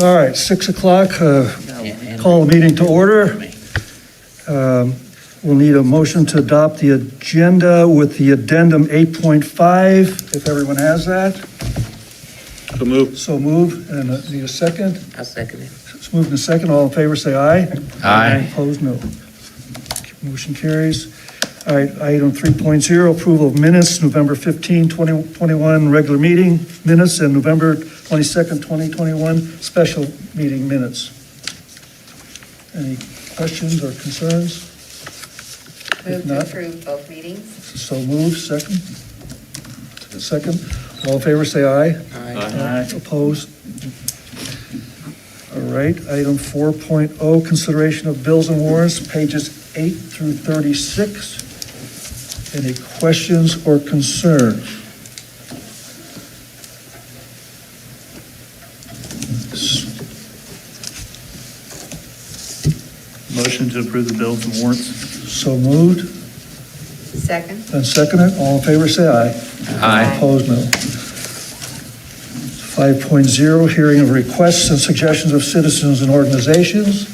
All right, 6 o'clock, call the meeting to order. We'll need a motion to adopt the agenda with the addendum 8.5, if everyone has that. So move. So move, and need a second. I'll second it. It's moved in second, all in favor say aye. Aye. Opposed, no. Motion carries. All right, item 3.0, approval of minutes, November 15, 2021, regular meeting minutes, and November 22nd, 2021, special meeting minutes. Any questions or concerns? Move to not- approve both meetings. So moved, second. Second, all in favor say aye. Aye. Opposed? All right, item 4.0, consideration of bills and warrants, pages 8 through 36. Any questions or concerns? Motion to approve the bills and warrants. So moved Second. and seconded, all in favor say aye. Aye. Opposed, no. 5.0, hearing of requests and suggestions of citizens and organizations.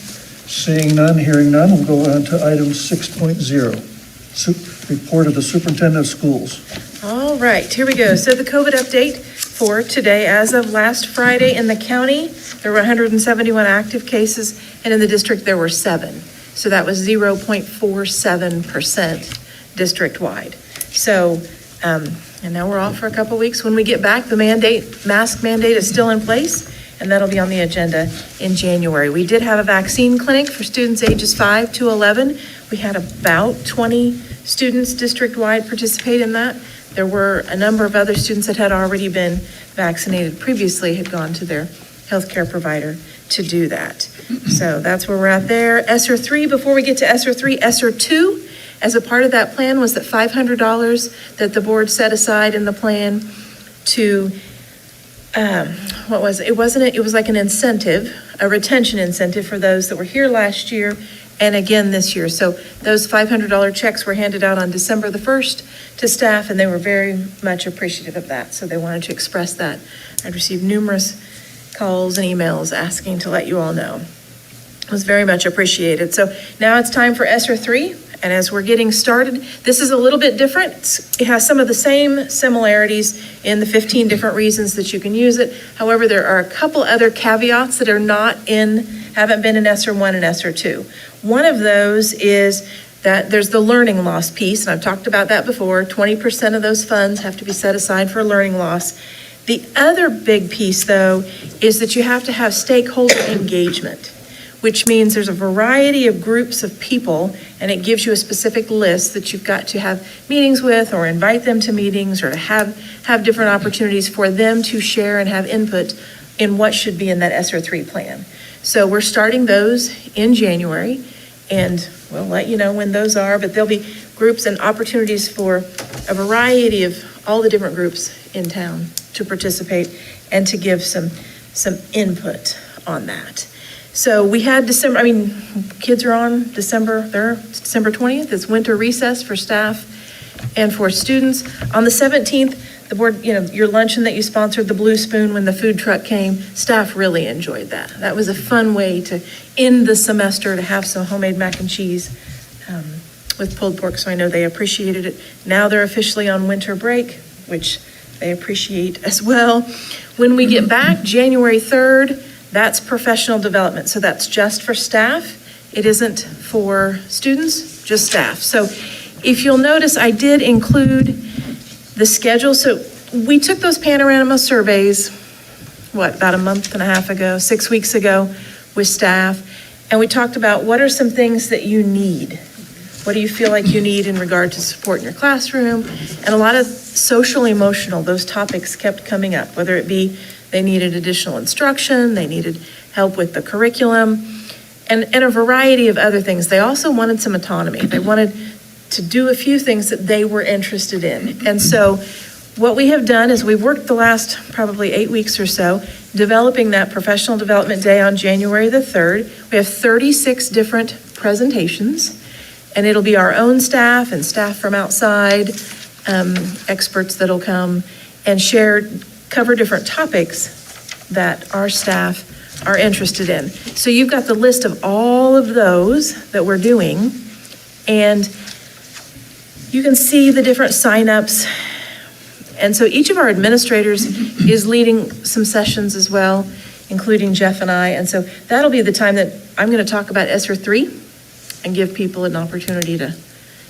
Seeing none, hearing none, we'll go on to item 6.0. Report of the Superintendent of Schools. All right, here we go. So the COVID update for today, as of last Friday in the county, there were 171 active cases, and in the district, there were 7. So that was 0.47% district-wide. So, and now we're off for a couple weeks. When we get back, the mask mandate is still in place, and that'll be on the agenda in January. We did have a vaccine clinic for students ages 5 to 11. We had about 20 students district-wide participate in that. There were a number of other students that had already been vaccinated previously, had gone to their healthcare provider to do that. So that's where we're at there. ESSER 3, before we get to ESSER 3, ESSER 2, as a part of that plan was that $500 that the board set aside in the plan to, what was it? It was like an incentive, a retention incentive for those that were here last year and again this year. So those $500 checks were handed out on December the 1st to staff, and they were very much appreciative of that. So they wanted to express that. I'd received numerous calls and emails asking to let you all know. It was very much appreciated. So now it's time for ESSER 3. And as we're getting started, this is a little bit different. It has some of the same similarities in the 15 different reasons that you can use it. However, there are a couple other caveats that are haven't been in ESSER 1 and ESSER 2. One of those is that there's the learning loss piece, and I've talked about that before. 20% of those funds have to be set aside for learning loss. The other big piece, though, is that you have to have stakeholder engagement, which means there's a variety of groups of people, and it gives you a specific list that you've got to have meetings with or invite them to meetings or to have different opportunities for them to share and have input in what should be in that ESSER 3 plan. So we're starting those in January, and we'll let you know when those are, but there'll be groups and opportunities for a variety of all the different groups in town to participate and to give some input on that. So we had kids are on December 20th. It's winter recess for staff and for students. On the 17th, the board, your luncheon that you sponsored, the Blue Spoon, when the food truck came, staff really enjoyed that. That was a fun way to end the semester, to have some homemade mac and cheese with pulled pork, so I know they appreciated it. Now they're officially on winter break, which they appreciate as well. When we get back, January 3rd, that's professional development, so that's just for staff. It isn't for students, just staff. So if you'll notice, I did include the schedule. So we took those panorama surveys, about a month and a half ago, 6 weeks ago with staff, and we talked about what are some things that you need. What do you feel like you need in regard to support in your classroom? And a lot of social, emotional, those topics kept coming up, whether it be they needed additional instruction, they needed help with the curriculum, and a variety of other things. They also wanted some autonomy. They wanted to do a few things that they were interested in. And so what we have done is we've worked the last probably 8 weeks or so developing that professional development day on January the 3rd. We have 36 different presentations, and it'll be our own staff and staff from outside, experts that'll come and cover different topics that our staff are interested in. So you've got the list of all of those that we're doing, and you can see the different signups. And so each of our administrators is leading some sessions as well, including Jeff and I. And so that'll be the time that I'm going to talk about ESSER 3 and give people an opportunity to,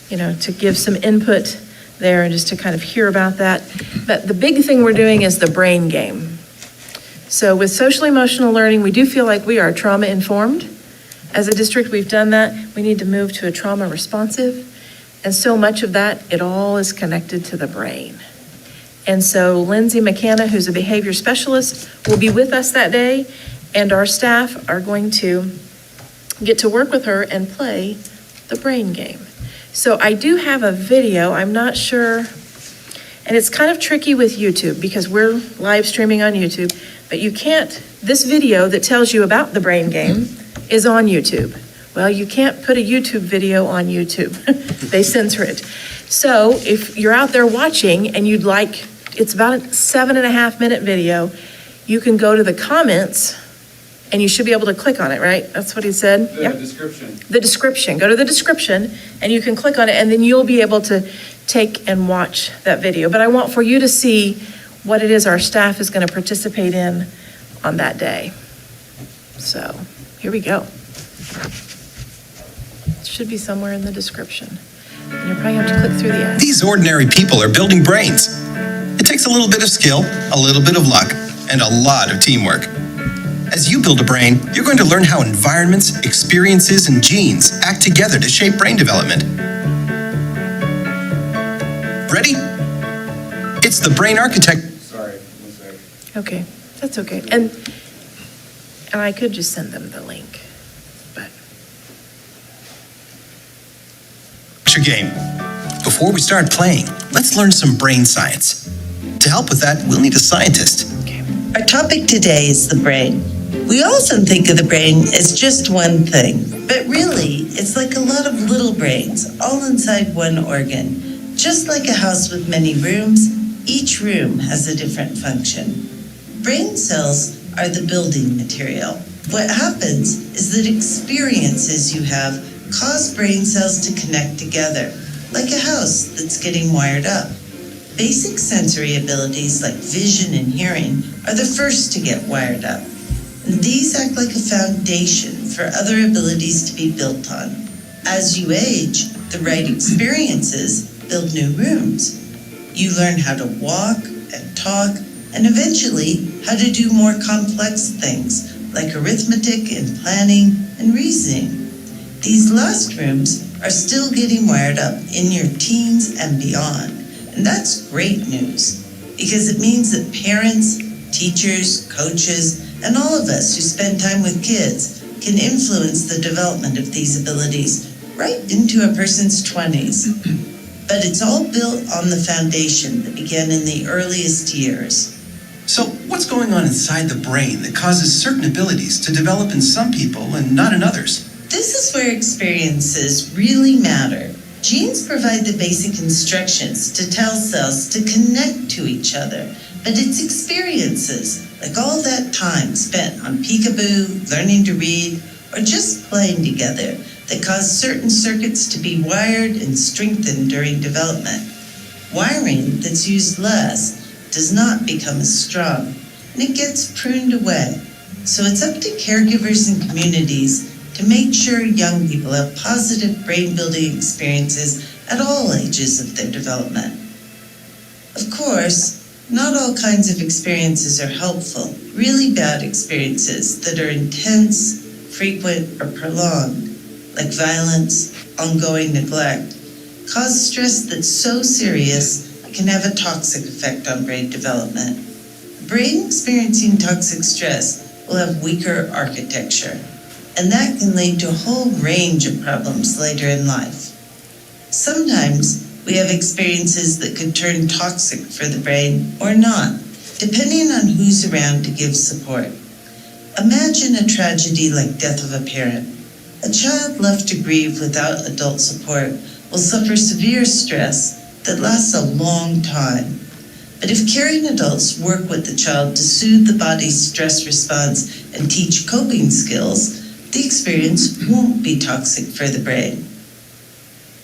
to give some input there and just to kind of hear about that. But the big thing we're doing is the brain game. So with social emotional learning, we do feel like we are trauma informed. As a district, we've done that. We need to move to a trauma responsive. And so much of that, it all is connected to the brain. And so Lindsay McKenna, who's a behavior specialist, will be with us that day, and our staff are going to get to work with her and play the brain game. So I do have a video, I'm not sure, and it's kind of tricky with YouTube because we're live streaming on YouTube, but you can't, this video that tells you about the brain game is on YouTube. Well, you can't put a YouTube video on YouTube. They censor it. So if you're out there watching and you'd like, it's about a 7.5-minute video, you can go to the comments and you should be able to click on it, right? That's what he said? The description. The description. Go to the description and you can click on it, and then you'll be able to take and watch that video. But I want for you to see what it is our staff is going to participate in on that day. So here we go. It should be somewhere in the description. And you'll probably have to click through the ad. These ordinary people are building brains. It takes a little bit of skill, a little bit of luck, and a lot of teamwork. As you build a brain, you're going to learn how environments, experiences, and genes act together to shape brain development. Ready? It's the brain architect. Sorry, one sec. Okay, that's okay. And I could just send them the link, but. Game. Before we start playing, let's learn some brain science. To help with that, we'll need a scientist. Our topic today is the brain. We often think of the brain as just one thing, but really, it's like a lot of little brains, all inside one organ. Just like a house with many rooms, each room has a different function. Brain cells are the building material. What happens is that experiences you have cause brain cells to connect together, like a house that's getting wired up. Basic sensory abilities like vision and hearing are the first to get wired up, and these act like a foundation for other abilities to be built on. As you age, the right experiences build new rooms. You learn how to walk and talk, and eventually how to do more complex things like arithmetic and planning and reasoning. These last rooms are still getting wired up in your teens and beyond. And that's great news, because it means that parents, teachers, coaches, and all of us who spend time with kids can influence the development of these abilities right into a person's 20s. But it's all built on the foundation that began in the earliest years. So, what's going on inside the brain that causes certain abilities to develop in some people and not in others? This is where experiences really matter. Genes provide the basic instructions to tell cells to connect to each other, but it's experiences, like all that time spent on peekaboo, learning to read, or just playing together, that cause certain circuits to be wired and strengthened during development. Wiring that's used less does not become as strong, and it gets pruned away. So it's up to caregivers and communities to make sure young people have positive brain-building experiences at all ages of their development. Of course, not all kinds of experiences are helpful. Really bad experiences that are intense, frequent, or prolonged, like violence, ongoing neglect, cause stress that's so serious it can have a toxic effect on brain development. A brain experiencing toxic stress will have weaker architecture, and that can lead to a whole range of problems later in life. Sometimes we have experiences that could turn toxic for the brain or not, depending on who's around to give support. Imagine a tragedy like death of a parent. A child left to grieve without adult support will suffer severe stress that lasts a long time. But if caring adults work with the child to soothe the body's stress response and teach coping skills, the experience won't be toxic for the brain.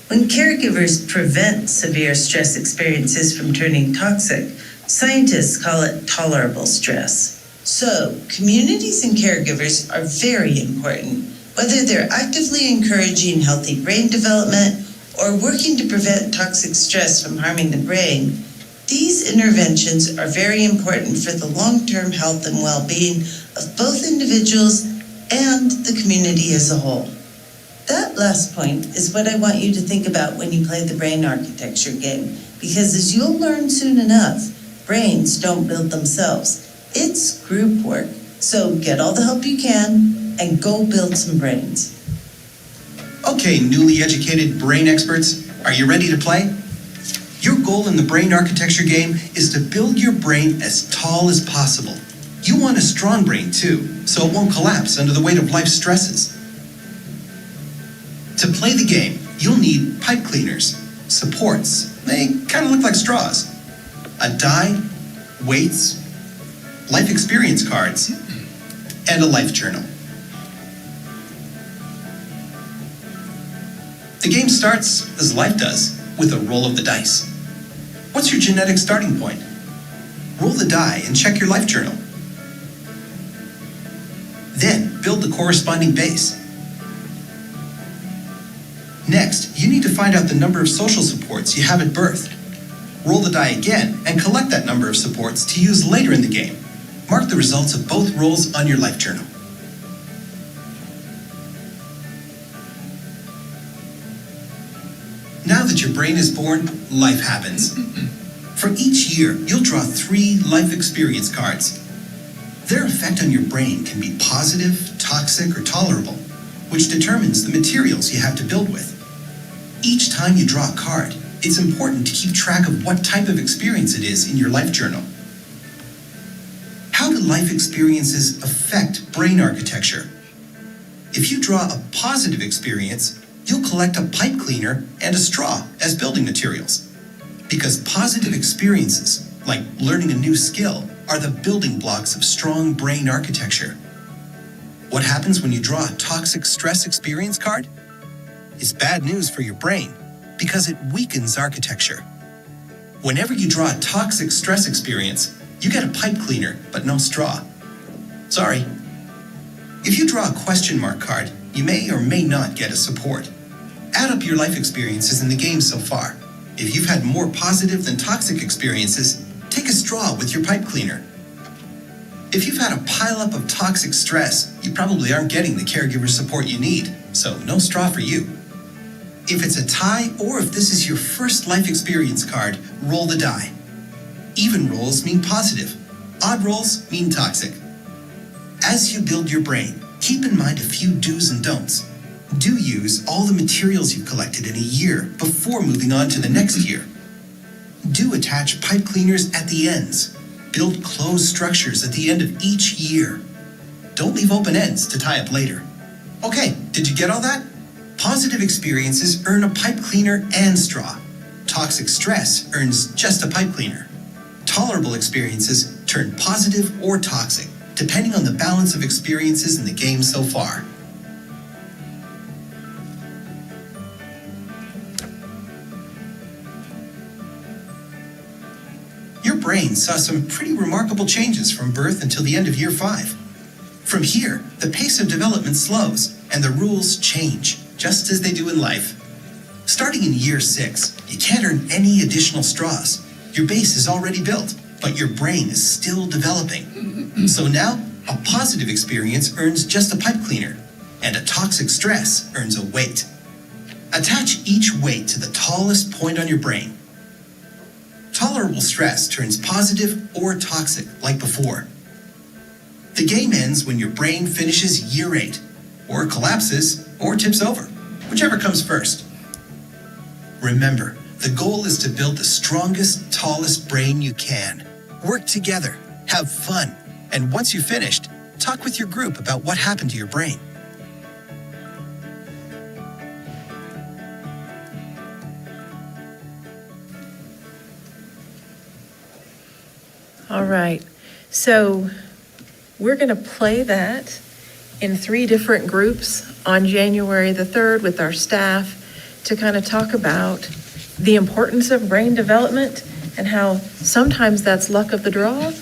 When caregivers prevent severe stress experiences from turning toxic, scientists call it tolerable stress. So, communities and caregivers are very important, whether they're actively encouraging healthy brain development or working to prevent toxic stress from harming the brain. These interventions are very important for the long-term health and well-being of both individuals and the community as a whole. That last point is what I want you to think about when you play the brain architecture game, because as you'll learn soon enough, brains don't build themselves. It's group work, so get all the help you can and go build some brains. Okay, newly educated brain experts, are you ready to play? Your goal in the brain architecture game is to build your brain as tall as possible. You want a strong brain too, so it won't collapse under the weight of life's stresses. To play the game, you'll need pipe cleaners, supports, they kind of look like straws, a die, weights, life experience cards, and a life journal. The game starts, as life does, with a roll of the dice. What's your genetic starting point? Roll the die and check your life journal. Then, build the corresponding base. Next, you need to find out the number of social supports you have at birth. Roll the die again and collect that number of supports to use later in the game. Mark the results of both rolls on your life journal. Now that your brain is born, life happens. For each year, you'll draw 3 life experience cards. Their effect on your brain can be positive, toxic, or tolerable, which determines the materials you have to build with. Each time you draw a card, it's important to keep track of what type of experience it is in your life journal. How do life experiences affect brain architecture? If you draw a positive experience, you'll collect a pipe cleaner and a straw as building materials. Because positive experiences, like learning a new skill, are the building blocks of strong brain architecture. What happens when you draw a toxic stress experience card? It's bad news for your brain because it weakens architecture. Whenever you draw a toxic stress experience, you get a pipe cleaner but no straw. Sorry. If you draw a question mark card, you may or may not get a support. Add up your life experiences in the game so far. If you've had more positive than toxic experiences, take a straw with your pipe cleaner. If you've had a pileup of toxic stress, you probably aren't getting the caregiver support you need, so no straw for you. If it's a tie or if this is your first life experience card, roll the die. Even rolls mean positive. Odd rolls mean toxic. As you build your brain, keep in mind a few do's and don'ts. Do use all the materials you've collected in a year before moving on to the next year. Do attach pipe cleaners at the ends. Build closed structures at the end of each year. Don't leave open ends to tie up later. Okay, did you get all that? Positive experiences earn a pipe cleaner and straw. Toxic stress earns just a pipe cleaner. Tolerable experiences turn positive or toxic, depending on the balance of experiences in the game so far. Your brain saw some pretty remarkable changes from birth until the end of year 5. From here, the pace of development slows and the rules change, just as they do in life. Starting in year 6, you can't earn any additional straws. Your base is already built, but your brain is still developing. So now, a positive experience earns just a pipe cleaner, and a toxic stress earns a weight. Attach each weight to the tallest point on your brain. Tolerable stress turns positive or toxic, like before. The game ends when your brain finishes year 8, or collapses, or tips over, whichever comes first. Remember, the goal is to build the strongest, tallest brain you can. Work together, have fun, and once you've finished, talk with your group about what happened to your brain. . All right. So we're going to play that in 3 different groups on January the 3rd with our staff to kind of talk about the importance of brain development and how sometimes that's luck of the draw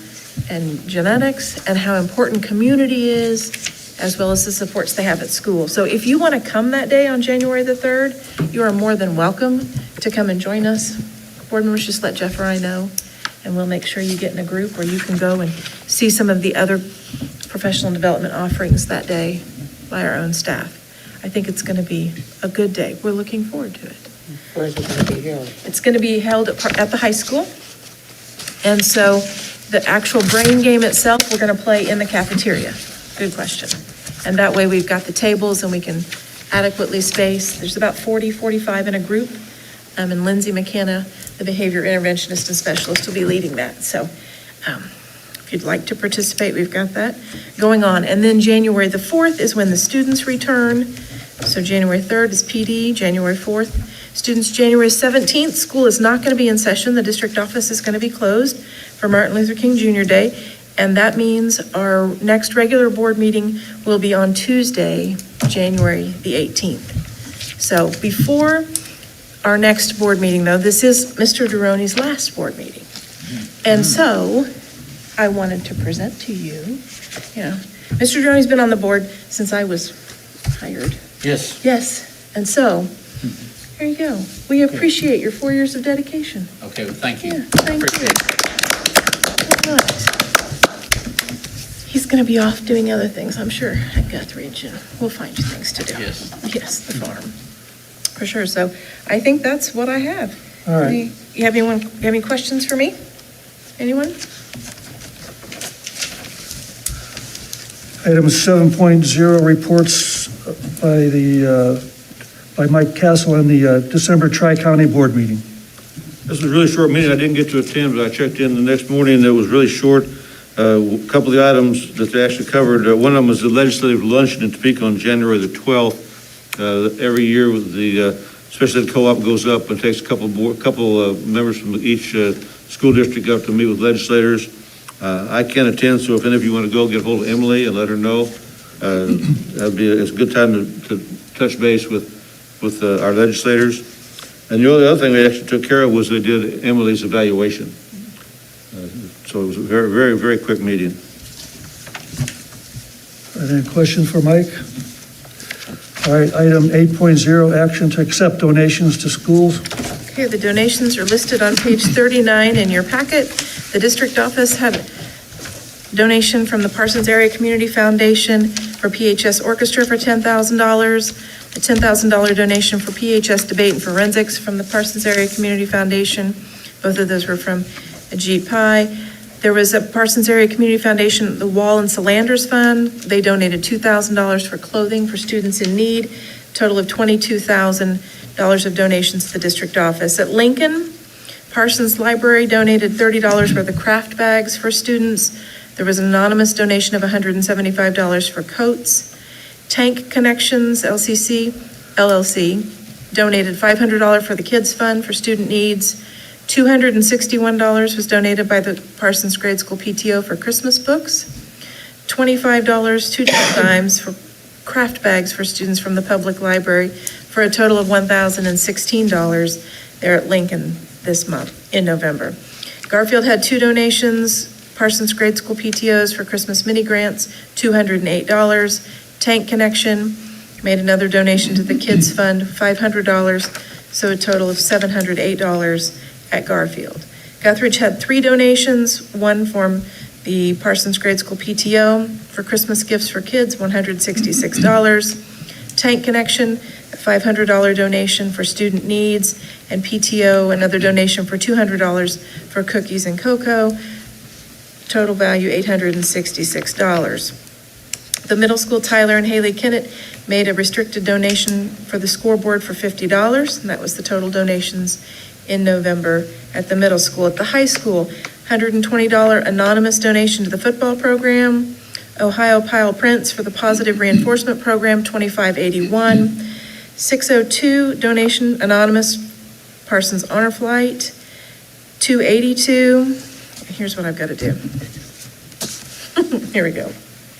and genetics and how important community is, as well as the supports they have at school. So if you want to come that day on January the 3rd, you are more than welcome to come and join us. Board members, just let Jeff or I know, and we'll make sure you get in a group where you can go and see some of the other professional development offerings that day by our own staff. I think it's going to be a good day. We're looking forward to it. Where's it going to be held? It's going to be held at the high school. And so the actual brain game itself, we're going to play in the cafeteria. Good question. And that way we've got the tables and we can adequately space. There's about 40, 45 in a group. And Lindsay McKenna, the behavior interventionist and specialist, will be leading that. So if you'd like to participate, we've got that going on. And then January the 4th is when the students return. So January 3rd is PD, January 4th. Students, January 17th, school is not going to be in session. The district office is going to be closed for Martin Luther King Jr. Day. And that means our next regular board meeting will be on Tuesday, January the 18th. So before our next board meeting, though, this is Mr. Duroni's last board meeting. And so I wanted to present to you, Mr. Duroni's been on the board since I was hired. Yes. Yes, and so, here you go. We appreciate your 4 years of dedication. Okay, well, thank you. Yeah, thank you. Appreciate it. All right. He's gonna be off doing other things, I'm sure, at Guthridge, and we'll find you things to do. Yes. Yes, the farm, for sure. So I think that's what I have. All right. You have any questions for me? Anyone? Item 7.0, reports by Mike Castle on the December Tri-County Board meeting. This was a really short meeting. I didn't get to attend, but I checked in the next morning, and it was really short. A couple of the items that they actually covered, one of them was the legislative luncheon in Topeka on January the 12th. Every year, with especially the co-op goes up and takes a couple members from each school district up to meet with legislators. I can't attend, so if any of you want to go, get a hold of Emily and let her know. It's a good time to touch base with our legislators. And the only other thing they actually took care of was they did Emily's evaluation. So it was a very, very, very quick meeting. Any questions for Mike? All right, item 8.0, action to accept donations to schools. Okay, the donations are listed on page 39 in your packet. The district office had a donation from the Parsons Area Community Foundation for PHS Orchestra for $10,000, a $10,000 donation for PHS Debate and Forensics from the Parsons Area Community Foundation. Both of those were from Ajit Pai. There was a Parsons Area Community Foundation, the Wall and Solanders Fund. They donated $2,000 for clothing for students in need, total of $22,000 of donations to the district office. At Lincoln, Parsons Library donated $30 worth of craft bags for students. There was an anonymous donation of $175 for coats. Tank Connections LLC donated $500 for the Kids Fund for student needs. $261 was donated by the Parsons Grade School PTO for Christmas books. $25 two times for craft bags for students from the public library for a total of $1,016 there at Lincoln this month in November. Garfield had 2 donations, Parsons Grade School PTOs for Christmas mini grants, $208. Tank Connection made another donation to the Kids Fund, $500, so a total of $708 at Garfield. Guthridge had 3 donations, one from the Parsons Grade School PTO for Christmas gifts for kids, $166. Tank Connection, a $500 donation for student needs, and PTO, another donation for $200 for cookies and cocoa. Total value, $866. The middle school, Tyler and Haley Kennett, made a restricted donation for the scoreboard for $50, and that was the total donations in November at the middle school. At the high school, $120 anonymous donation to the football program. Ohio Pile Prints for the positive reinforcement program, $25.81. 602 donation anonymous Parsons Honor Flight, $282. here's what I've got to do. Here we go.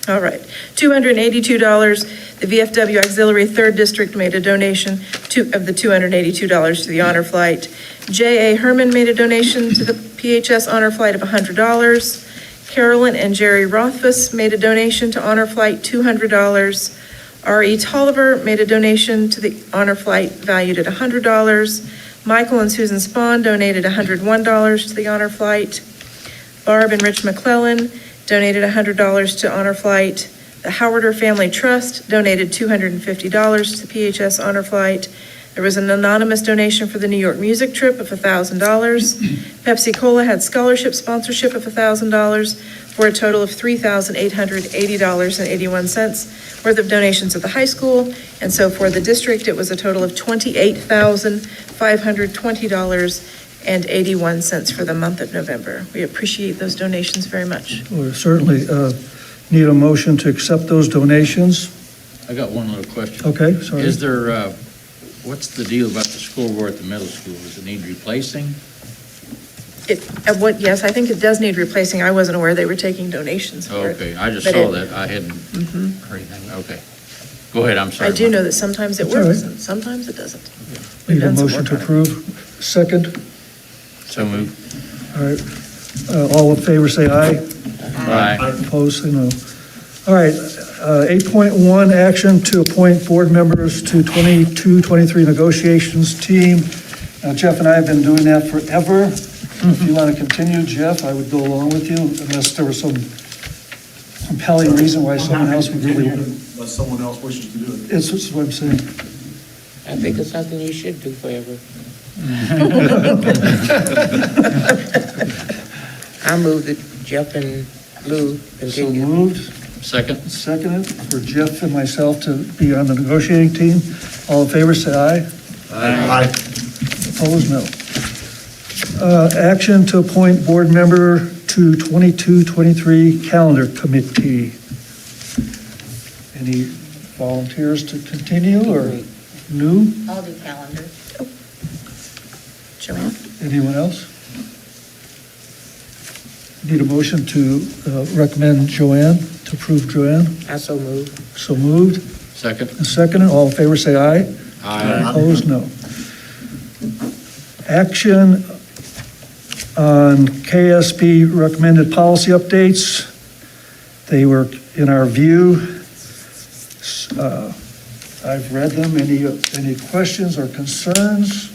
All right, $282. The VFW Auxiliary Third District made a donation of the $282 to the honor flight. J.A. Herman made a donation to the PHS honor flight of $100. Carolyn and Jerry Rothfuss made a donation to honor flight, $200. R.E. Tolliver made a donation to the honor flight valued at $100. Michael and Susan Spahn donated $101 to the honor flight. Barb and Rich McClellan donated $100 to honor flight. The Howarder Family Trust donated $250 to PHS honor flight. There was an anonymous donation for the New York music trip of $1,000. Pepsi Cola had scholarship sponsorship of $1,000 for a total of $3,880.81 worth of donations at the high school. And so for the district, it was a total of $28,520.81 for the month of November. We appreciate those donations very much. We certainly need a motion to accept those donations. I got one little question. Okay, sorry. Is there, what's the deal about the scoreboard at the middle school? Does it need replacing? Yes, I think it does need replacing. I wasn't aware they were taking donations for it. Okay, I just But saw it- that. I hadn't heard anything. Okay. Go ahead, I'm sorry. I do know that sometimes it That's all works right. and sometimes it doesn't. We've Need a done some motion work to on it. approve. Second. So moved. All right. All in favor, say aye. Aye. Opposed, say no. All right, 8.1, action to appoint board members to 22-23 negotiations team. Now, Jeff and I have been doing that forever. If you want to continue, Jeff, I would go along with you unless there was some compelling reason why someone else would really. Unless someone else wishes to do it. It's what I'm saying. I think it's something you should do forever. I move that Jeff and Lou So continue. moved, Second? seconded for Jeff and myself to be on the negotiating team. All in favor, say aye. Aye. Opposed, no. Action to appoint board member to 22-23 calendar committee. Any volunteers to continue or new? I'll do calendar. Joanne? Anyone else? Need a motion to recommend Joanne, to approve Joanne. I so move. So moved. Second? And seconded. All in favor, say aye. Aye. Opposed, no. Action on KSB recommended policy updates. They were in our view. I've read them. Any questions or concerns?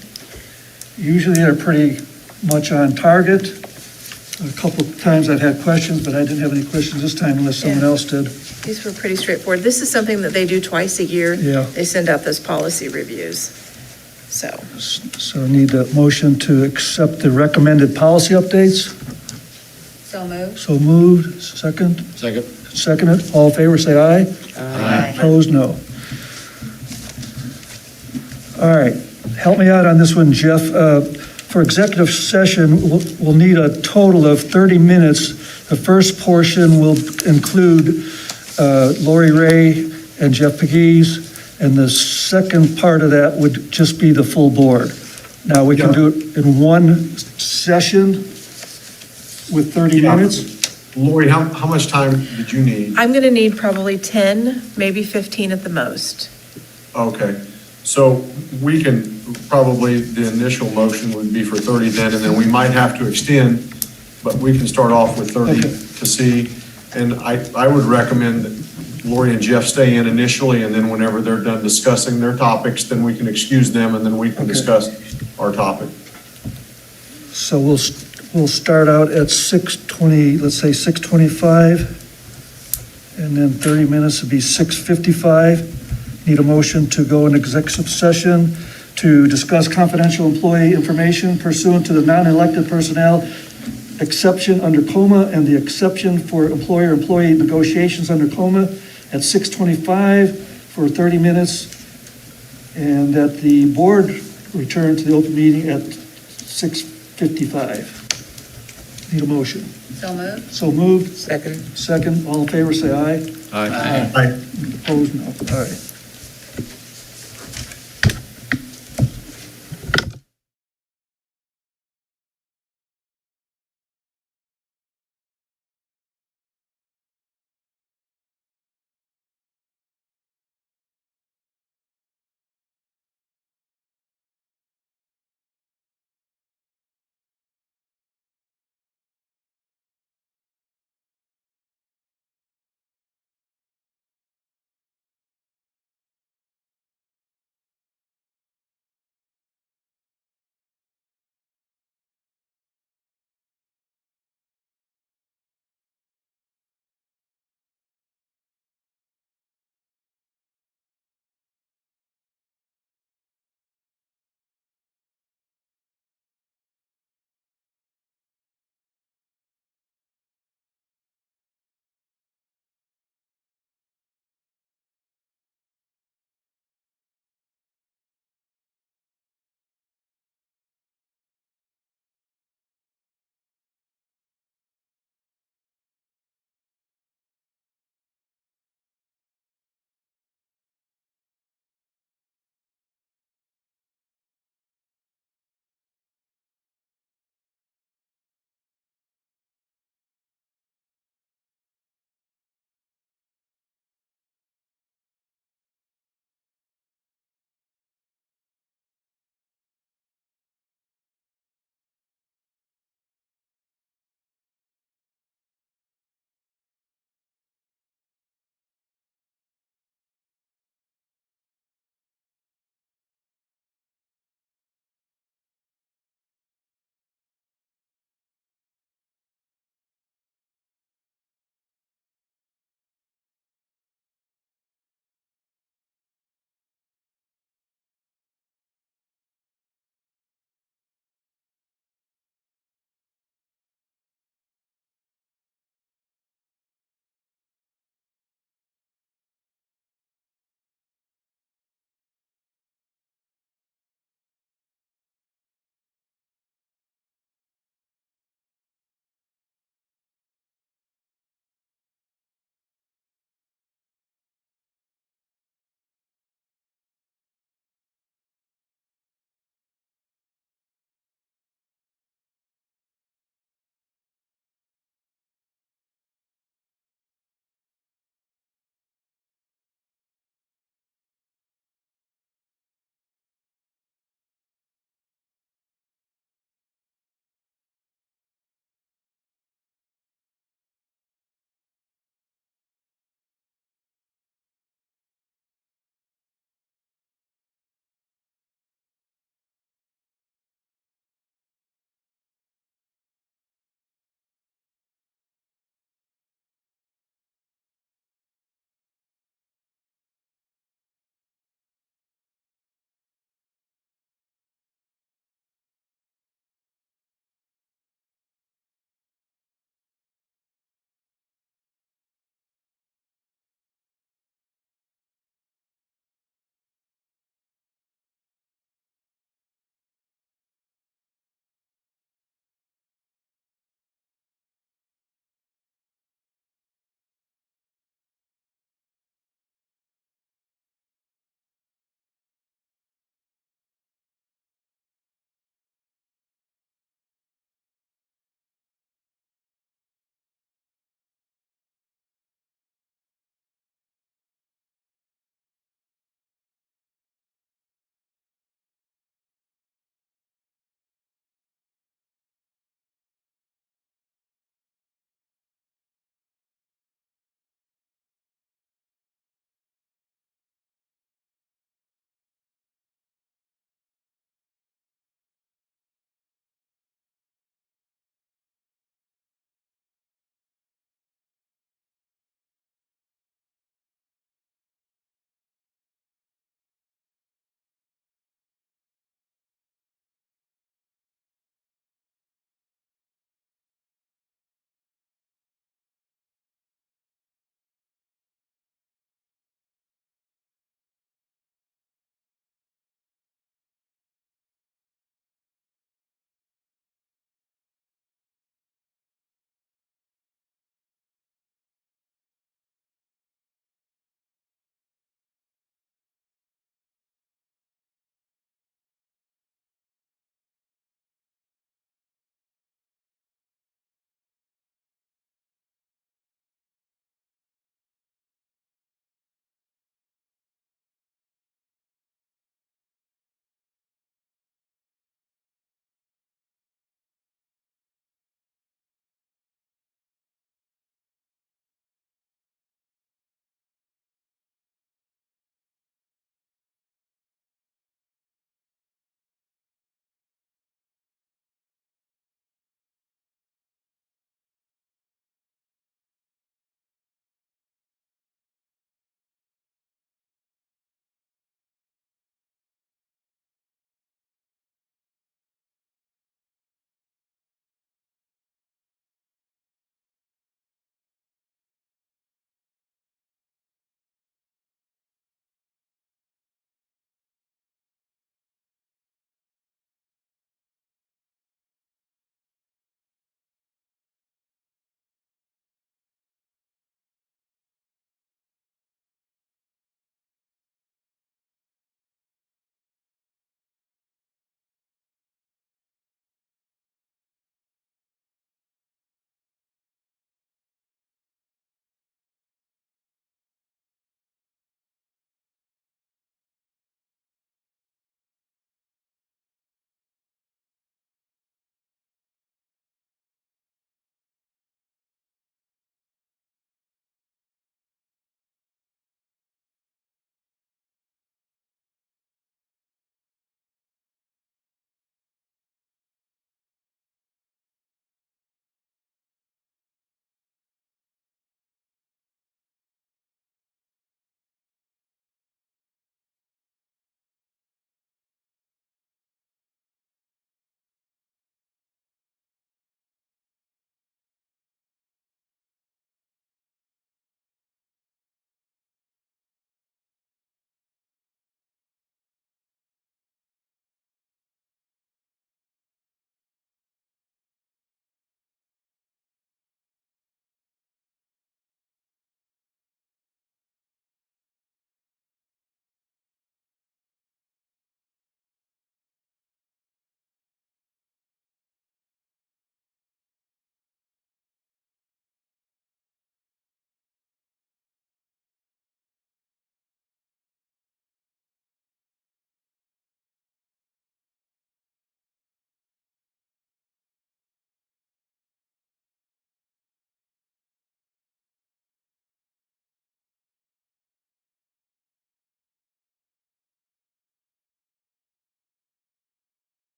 Usually they're pretty much on target. A couple of times I've had questions, but I didn't have any questions this time unless someone Yeah. else did. These were pretty straightforward. This is something that they do twice a year. Yeah. They send out those policy reviews. So, So I need a motion to accept the recommended policy updates. So moved. So moved. Second. Second? Seconded. All in favor, say aye. Aye. Opposed, no. All right, help me out on this one, Jeff. For executive session, we'll need a total of 30 minutes. The first portion will include Lori Ray and Jeff Pegues, and the second part of that would just be the full board. Now, we can do it in one session with 30 minutes. Lori, how much time did you need? I'm going to need probably 10, maybe 15 at the most. Okay, so we can, probably the initial motion would be for 30 then, and then we might have to extend, but we can start off with 30 Okay. to see. And I would recommend that Lori and Jeff stay in initially, and then whenever they're done discussing their topics, then we can excuse them, and then we can Okay. discuss our topic. So we'll start out at 6:20, let's say 6:25, and then 30 minutes would be 6:55. Need a motion to go in executive session to discuss confidential employee information pursuant to the non-elected personnel exception under COMA and the exception for employer-employee negotiations under COMA at 6:25 for 30 minutes, and that the board return to the open meeting at 6:55. Need a motion. So moved. So moved. Second. Second, all in favor, say aye. Aye. Opposed, no. All right.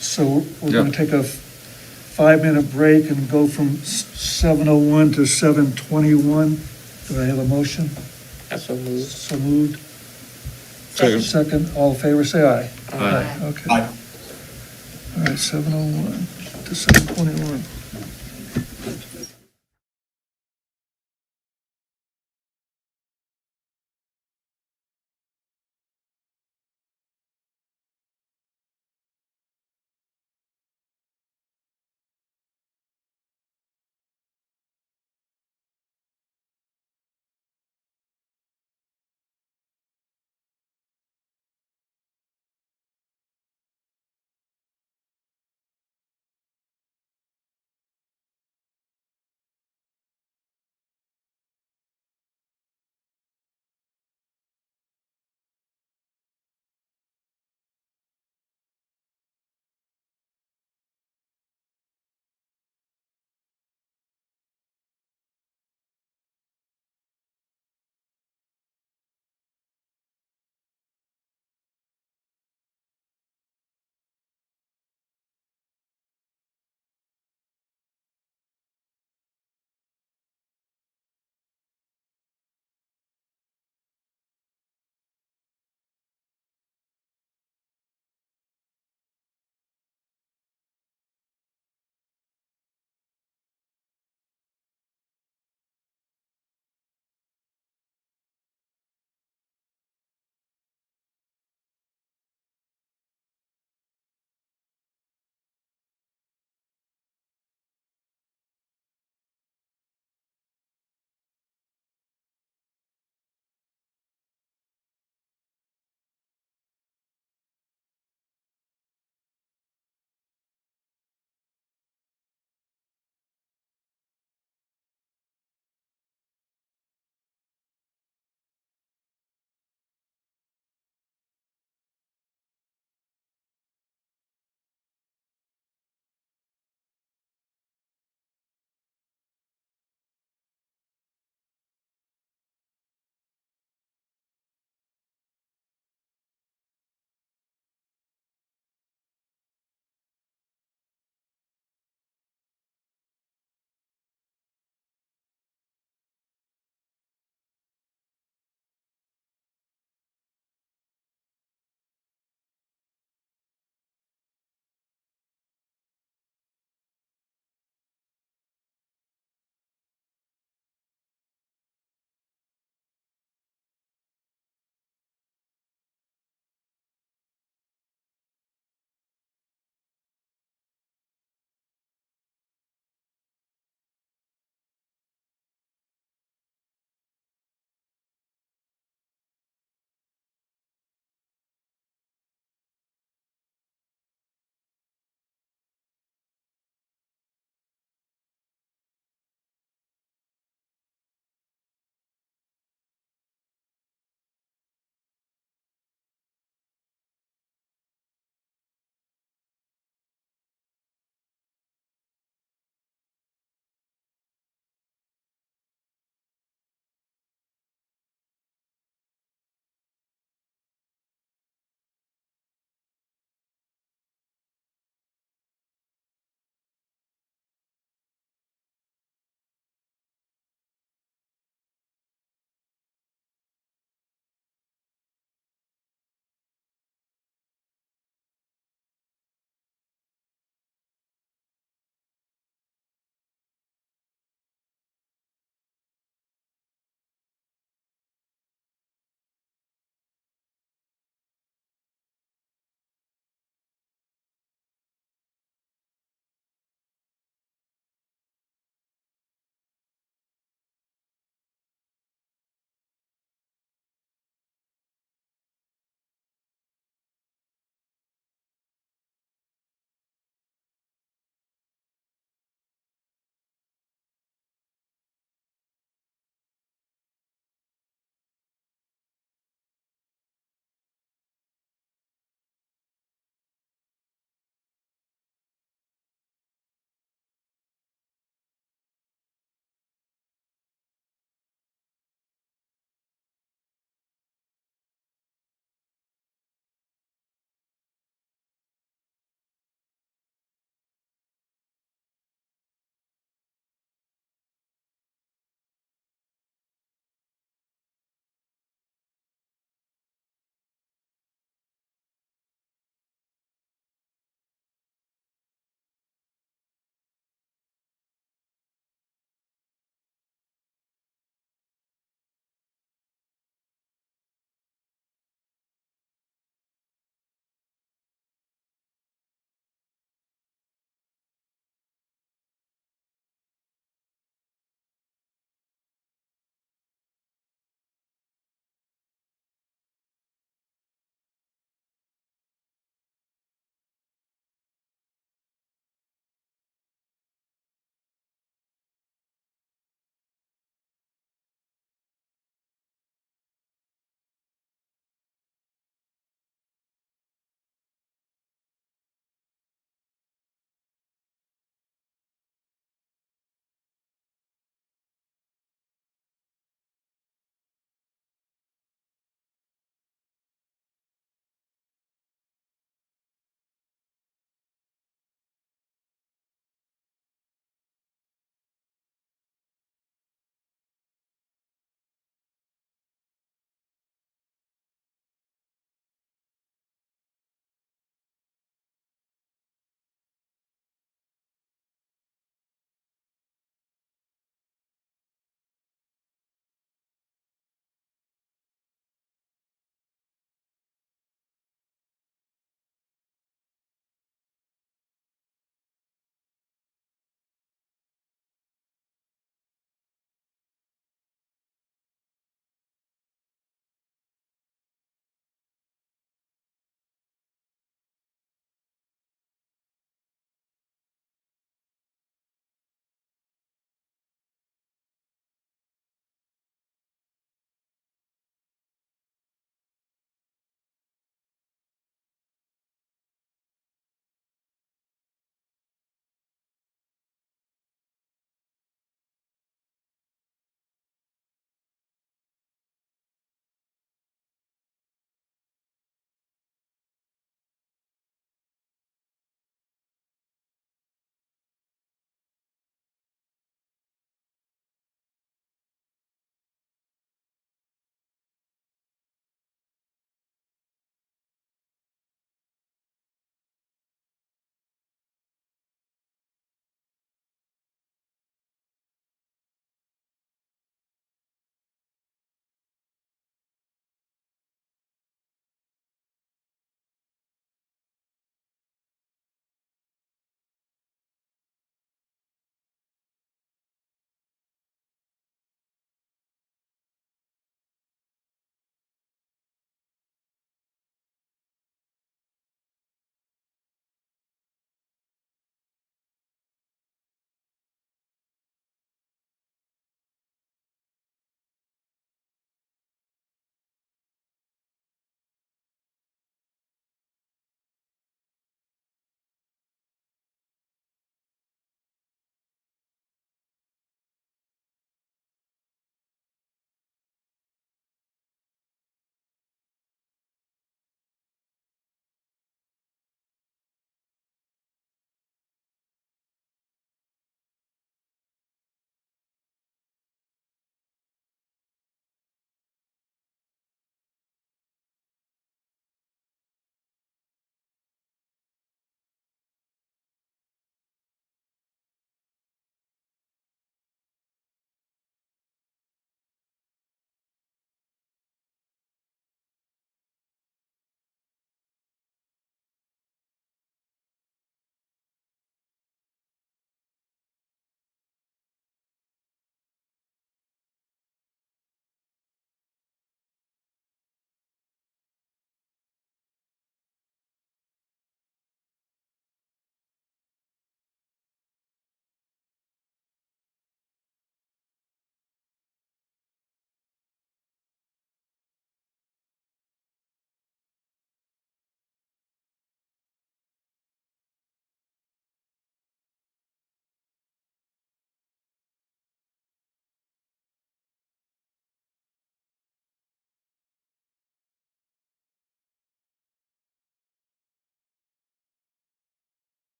So we're going to take a 5-minute break and go from 7:01 to 7:21. Do I have a motion? I so moved. So moved. Second. Second, all in favor, say aye. Aye. Okay. Aye. All right, 7:01 to 7:21.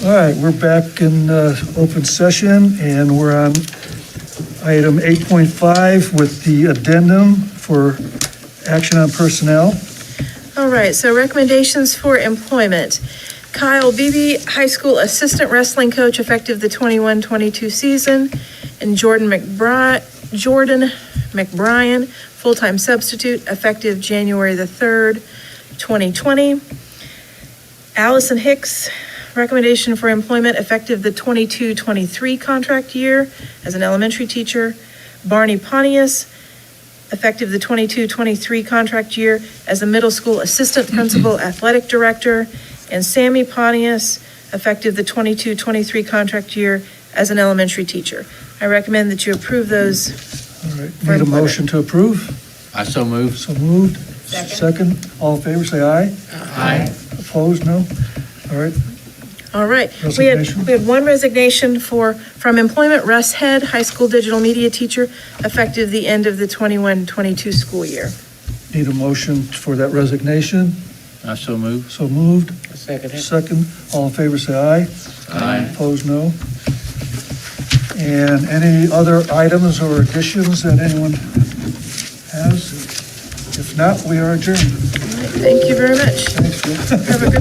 All right, we're back in open session, and we're on item 8.5 with the addendum for action on personnel. All right, so recommendations for employment. Kyle Beebe, high school assistant wrestling coach, effective the 21-22 season, and Jordan McBrien, full-time substitute, effective January the 3rd, 2020. Allison Hicks, recommendation for employment, effective the 22-23 contract year as an elementary teacher. Barney Pontius, effective the 22-23 contract year as a middle school assistant principal athletic director. And Sammy Pontius, effective the 22-23 contract year as an elementary teacher. I recommend that you approve those. All right, For need a employment. motion to approve? I so move. So moved. Second. All in favor, say aye. Aye. Opposed, no? All right, All right. Resignation. We had one resignation from employment, Russ Head, high school digital media teacher, effective the end of the 21-22 school year. need a motion for that resignation. I so move. So moved. Second. Second, all in favor, say aye. Aye. Opposed, no. And any other items or additions that anyone has? If not, we are adjourned. Thank you very much. Thanks, Phil. Have a good